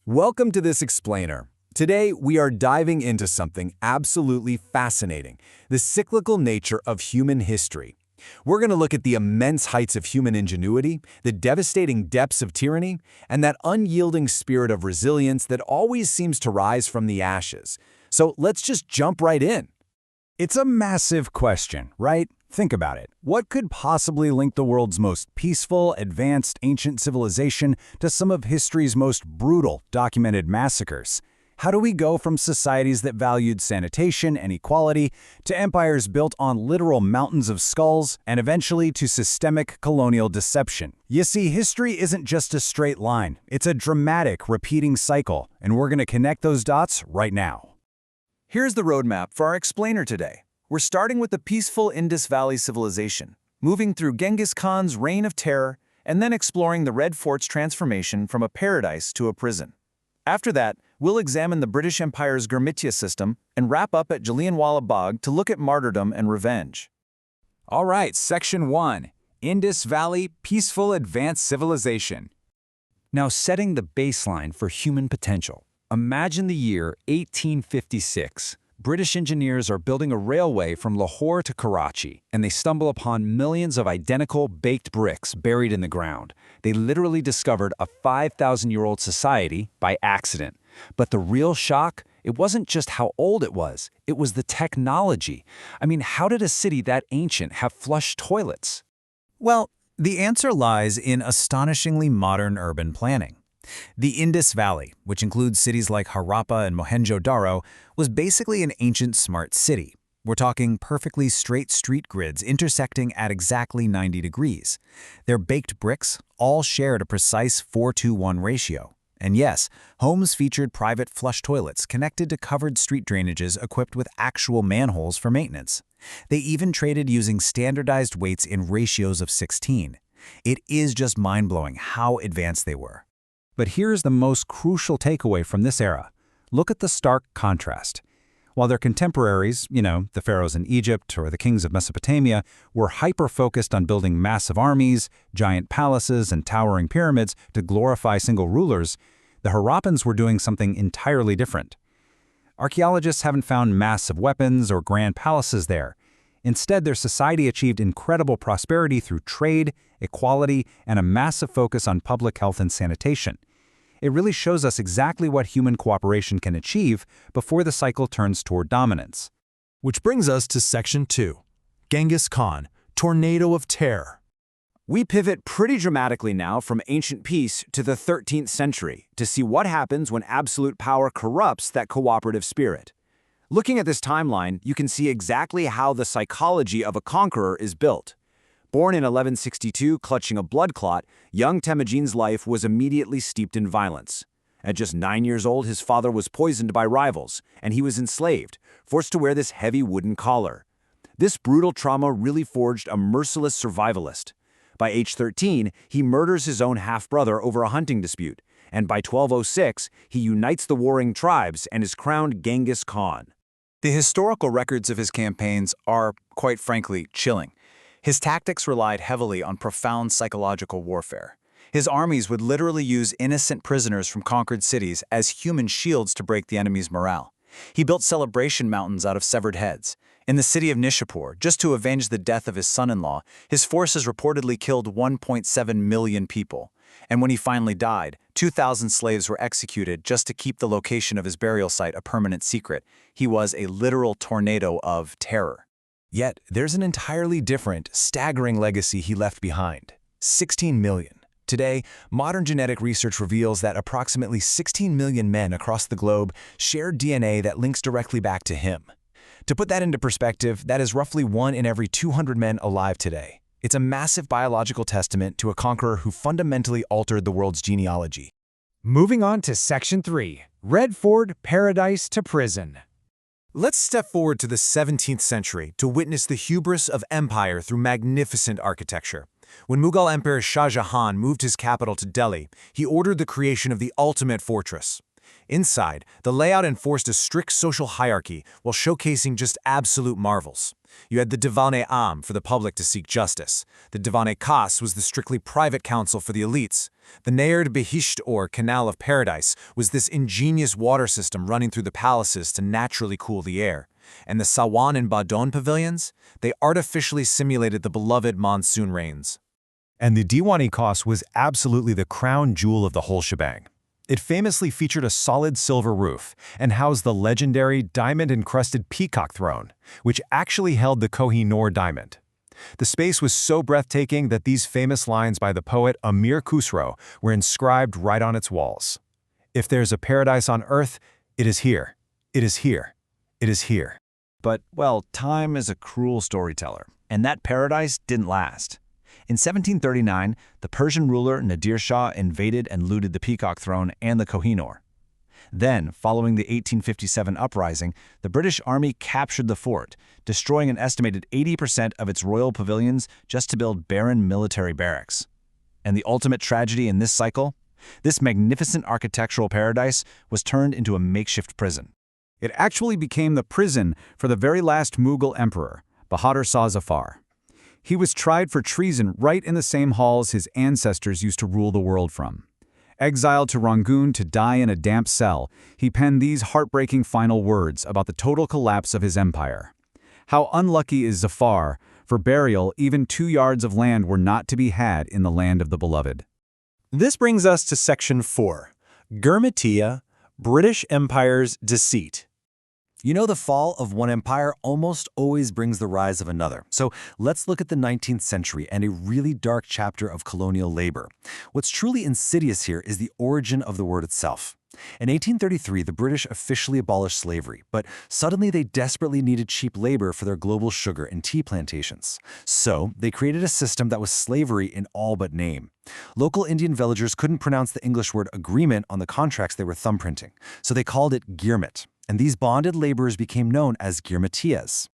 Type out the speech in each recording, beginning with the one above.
Welcome to this explainer. Today, we are diving into something absolutely fascinating, the cyclical nature of human history. We're going to look at the immense heights of human ingenuity, the devastating depths of tyranny, and that unyielding spirit of resilience that always seems to rise from the ashes. So let's just jump right in. It's a massive question, right? Think about it. What could possibly link the world's most peaceful, advanced ancient civilization to some of history's most brutal documented massacres? How do we go from societies that valued sanitation and equality to empires built on literal mountains of skulls and eventually to systemic colonial deception? You see, history isn't just a straight line. It's a dramatic, repeating cycle, and we're going to connect those dots right now. Here's the roadmap for our explainer today. We're starting with the peaceful Indus Valley civilization, moving through Genghis Khan's reign of terror, and then exploring the Red Fort's transformation from a paradise to a prison. After that, we'll examine the British Empire's Gurmitya system and wrap up at Jallianwala Bagh to look at martyrdom and revenge. All right, Section 1. Indus Valley Peaceful Advanced Civilization. Now, setting the baseline for human potential. Imagine the year 1856. British engineers are building a railway from Lahore to Karachi, and they stumble upon millions of identical baked bricks buried in the ground. They literally discovered a 5,000-year-old society by accident. But the real shock, it wasn't just how old it was the technology. I mean, how did a city that ancient have flush toilets? Well, the answer lies in astonishingly modern urban planning. The Indus Valley, which includes cities like Harappa and Mohenjo-Daro, was basically an ancient smart city. We're talking perfectly straight street grids intersecting at exactly 90 degrees. Their baked bricks all shared a precise 4:1 ratio. And yes, homes featured private flush toilets connected to covered street drainages equipped with actual manholes for maintenance. They even traded using standardized weights in ratios of 16. It is just mind-blowing how advanced they were. But here's the most crucial takeaway from this era. Look at the stark contrast. While their contemporaries, the pharaohs in Egypt or the kings of Mesopotamia, were hyper-focused on building massive armies, giant palaces, and towering pyramids to glorify single rulers, the Harappans were doing something entirely different. Archaeologists haven't found massive weapons or grand palaces there. Instead, their society achieved incredible prosperity through trade, equality, and a massive focus on public health and sanitation. It really shows us exactly what human cooperation can achieve before the cycle turns toward dominance. Which brings us to Section 2. Genghis Khan, Tornado of Terror. We pivot pretty dramatically now from ancient peace to the 13th century to see what happens when absolute power corrupts that cooperative spirit. Looking at this timeline, you can see exactly how the psychology of a conqueror is built. Born in 1162, clutching a blood clot, young Temujin's life was immediately steeped in violence. At just 9 years old, his father was poisoned by rivals, and he was enslaved, forced to wear this heavy wooden collar. This brutal trauma really forged a merciless survivalist. By age 13, he murders his own half-brother over a hunting dispute, and by 1206, he unites the warring tribes and is crowned Genghis Khan. The historical records of his campaigns are, quite frankly, chilling. His tactics relied heavily on profound psychological warfare. His armies would literally use innocent prisoners from conquered cities as human shields to break the enemy's morale. He built celebration mountains out of severed heads. In the city of Nishapur, just to avenge the death of his son-in-law, his forces reportedly killed 1.7 million people. And when he finally died, 2,000 slaves were executed just to keep the location of his burial site a permanent secret. He was a literal tornado of terror. Yet, there's an entirely different, staggering legacy he left behind. 16 million. Today, modern genetic research reveals that approximately 16 million men across the globe share DNA that links directly back to him. To put that into perspective, that is roughly 1 in every 200 men alive today. It's a massive biological testament to a conqueror who fundamentally altered the world's genealogy. Moving on to Section 3, Red Fort, Paradise to Prison. Let's step forward to the 17th century to witness the hubris of empire through magnificent architecture. When Mughal Emperor Shah Jahan moved his capital to Delhi, he ordered the creation of the ultimate fortress. Inside, the layout enforced a strict social hierarchy while showcasing just absolute marvels. You had the Divan-e-Am for the public to seek justice. The Divan-e-Khas was the strictly private council for the elites. The Nehir-e-Behisht, or Canal of Paradise, was this ingenious water system running through the palaces to naturally cool the air. And the Sawan and Badon pavilions? They artificially simulated the beloved monsoon rains. And the Diwan-e-Khas was absolutely the crown jewel of the whole shebang. It famously featured a solid silver roof and housed the legendary diamond-encrusted peacock throne, which actually held the Koh-i-Noor diamond. The space was so breathtaking that these famous lines by the poet Amir Khusro were inscribed right on its walls. If there's a paradise on earth, it is here. It is here. It is here. But, well, time is a cruel storyteller, and that paradise didn't last. In 1739, the Persian ruler Nadir Shah invaded and looted the Peacock Throne and the Koh-i-Noor. Then, following the 1857 uprising, the British Army captured the fort, destroying an estimated 80% of its royal pavilions just to build barren military barracks. And the ultimate tragedy in this cycle? This magnificent architectural paradise was turned into a makeshift prison. It actually became the prison for the very last Mughal emperor, Bahadur Shah Zafar. He was tried for treason right in the same halls his ancestors used to rule the world from. Exiled to Rangoon to die in a damp cell, he penned these heartbreaking final words about the total collapse of his empire. How unlucky is Zafar! For burial, even 2 yards of land were not to be had in the land of the beloved. This brings us to Section 4, Gurmatiya, British Empire's Deceit. You know, the fall of one empire almost always brings the rise of another. So let's look at the 19th century and a really dark chapter of colonial labor. What's truly insidious here is the origin of the word itself. In 1833, the British officially abolished slavery, but suddenly they desperately needed cheap labor for their global sugar and tea plantations. So they created a system that was slavery in all but name. Local Indian villagers couldn't pronounce the English word agreement on the contracts they were thumbprinting, so they called it girmit. And these bonded laborers became known as Gurmatiyas.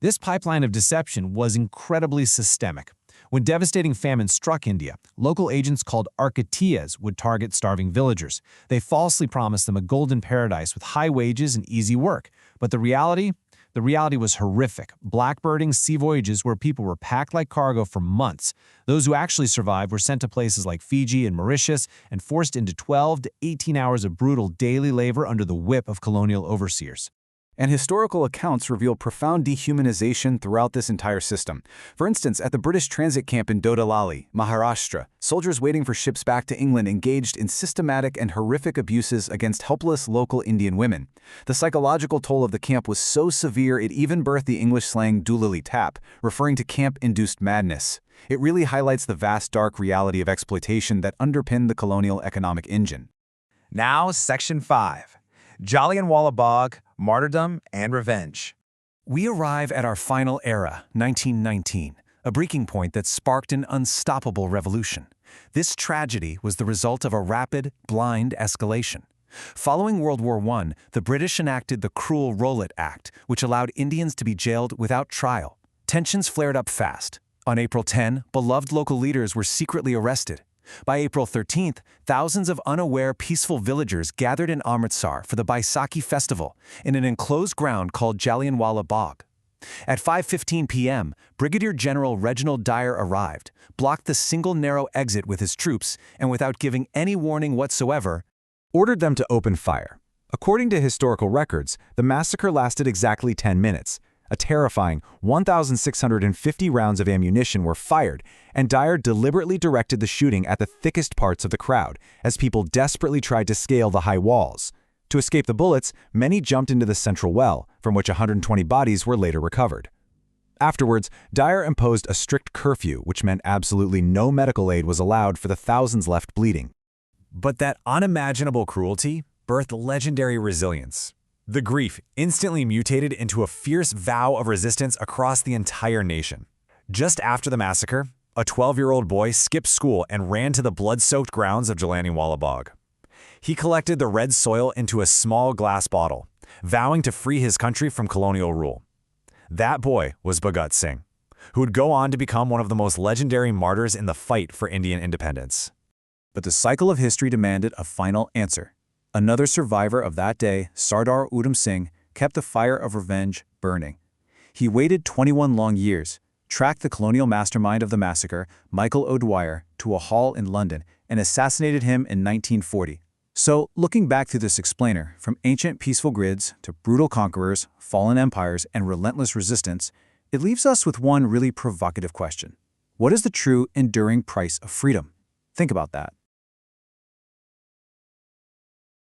This pipeline of deception was incredibly systemic. When devastating famine struck India, local agents called Arkatiyas would target starving villagers. They falsely promised them a golden paradise with high wages and easy work. But the reality was horrific. Blackbirding sea voyages where people were packed like cargo for months. Those who actually survived were sent to places like Fiji and Mauritius and forced into 12 to 18 hours of brutal daily labor under the whip of colonial overseers. And historical accounts reveal profound dehumanization throughout this entire system. For instance, at the British transit camp in Dodalali, Maharashtra, soldiers waiting for ships back to England engaged in systematic and horrific abuses against helpless local Indian women. The psychological toll of the camp was so severe it even birthed the English slang doolally tap, referring to camp-induced madness. It really highlights the vast dark reality of exploitation that underpinned the colonial economic engine. Now, Section 5. Jallianwala Bagh, Martyrdom and Revenge. We arrive at our final era, 1919, a breaking point that sparked an unstoppable revolution. This tragedy was the result of a rapid, blind escalation. Following World War I, the British enacted the Cruel Rowlatt Act, which allowed Indians to be jailed without trial. Tensions flared up fast. On April 10, beloved local leaders were secretly arrested. By April 13th, thousands of unaware, peaceful villagers gathered in Amritsar for the Baisakhi festival in an enclosed ground called Jallianwala Bagh. At 5:15 p.m., Brigadier General Reginald Dyer arrived, blocked the single narrow exit with his troops, and without giving any warning whatsoever, Ordered them to open fire. According to historical records, the massacre lasted exactly 10 minutes. A terrifying 1,650 rounds of ammunition were fired, and Dyer deliberately directed the shooting at the thickest parts of the crowd, as people desperately tried to scale the high walls. To escape the bullets, many jumped into the central well, from which 120 bodies were later recovered. Afterwards, Dyer imposed a strict curfew, which meant absolutely no medical aid was allowed for the thousands left bleeding. But that unimaginable cruelty birthed legendary resilience. The grief instantly mutated into a fierce vow of resistance across the entire nation. Just after the massacre, a 12-year-old boy skipped school and ran to the blood-soaked grounds of Jallianwala Bagh. He collected the red soil into a small glass bottle, vowing to free his country from colonial rule. That boy was Bhagat Singh, who would go on to become one of the most legendary martyrs in the fight for Indian independence. But the cycle of history demanded a final answer. Another survivor of that day, Sardar Udham Singh, kept the fire of revenge burning. He waited 21 long years, tracked the colonial mastermind of the massacre, Michael O'Dwyer, to a hall in London and assassinated him in 1940. So, looking back through this explainer, from ancient peaceful grids to brutal conquerors, fallen empires, and relentless resistance, it leaves us with one really provocative question. What is the true, enduring price of freedom? Think about that.